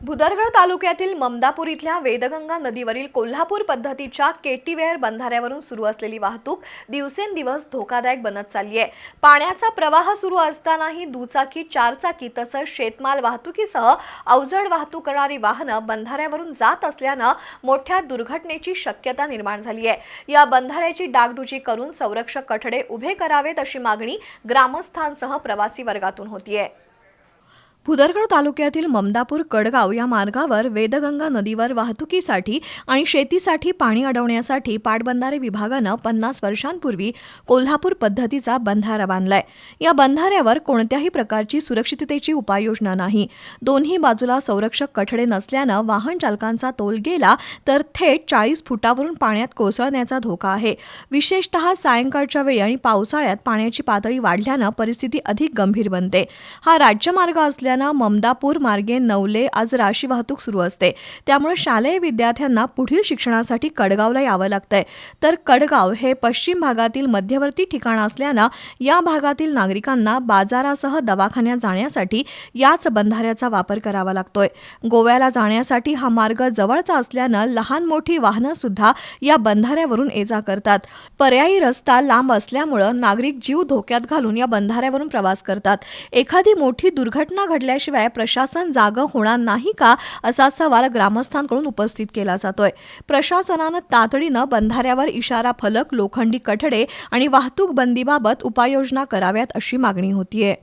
भुदरगड तालुक्यातील ममदापूर इथल्या वेदगंगा नदीवरील कोल्हापूर पद्धतीच्या केटीवेअर बंधाऱ्यावरून सुरू असलेली वाहतूक दिवसेंदिवस धोकादायक बनत चालली आहे। पाण्याचा प्रवाह सुरू असतानाही दुचाकी, चारचाकी तसंच शेतमाल वाहतुकीसह अवजड वाहतूक करणारी वाहनं बंधाऱ्यावरून जात असल्यानं मोठ्या दुर्घटनेची शक्यता निर्माण झाली आहे। या बंधाऱ्याची डागडुजी करून संरक्षक कठडे उभे करावेत अशी मागणी ग्रामस्थांसह प्रवासी वर्गातून होतीये। भुदरगड तालुक्यातील ममदापूर कडगाव या मार्गावर वेदगंगा नदीवर वाहतुकीसाठी आणि शेतीसाठी पाणी अडवण्यासाठी पाटबंधारे विभागानं 50 वर्षांपूर्वी कोल्हापूर पद्धतीचा बंधारा बांधलाय। या बंधाऱ्यावर कोणत्याही प्रकारची सुरक्षिततेची उपाययोजना नाही। दोन्ही बाजूला संरक्षक कठडे नसल्यानं वाहन चालकांचा तोल गेला तर थेट 40 फुटावरून पाण्यात कोसळण्याचा धोका आहे। विशेषतः सायंकाळच्या वेळी आणि पावसाळ्यात पाण्याची पातळी वाढल्यानं परिस्थिती अधिक गंभीर बनते। हा राज्यमार्ग असल्यानं ममदापूर मार्गे नवले आज राशी वाहतूक सुरू असते, त्यामुळे शालेय विद्यार्थ्यांना पुढील शिक्षणासाठी कडगावला यावं लागतंय। तर कडगाव हे पश्चिम भागातील मध्यवर्ती ठिकाण असल्यानं या भागातील नागरिकांना बाजारासह दवाखान्यात जाण्यासाठी याच बंधाऱ्याचा वापर करावा लागतोय। गोव्याला जाण्यासाठी हा मार्ग जवळचा असल्यानं लहान मोठी वाहनं सुद्धा या बंधाऱ्यावरून ये-जा करतात। पर्यायी रस्ता लांब असल्यामुळे नागरिक जीव धोक्यात घालून या बंधाऱ्यावरून प्रवास करतात। एखादी मोठी दुर्घटना घडल्याशिवाय प्रशासन जागं होणार नाही का, असा सवाल ग्रामस्थांकडून उपस्थित केला जातोय। प्रशासनानं तातडीनं बंधाऱ्यावर इशारा फलक, लोखंडी कठडे आणि वाहतूक बंदीबाबत उपाययोजना कराव्यात अशी मागणी होतीये।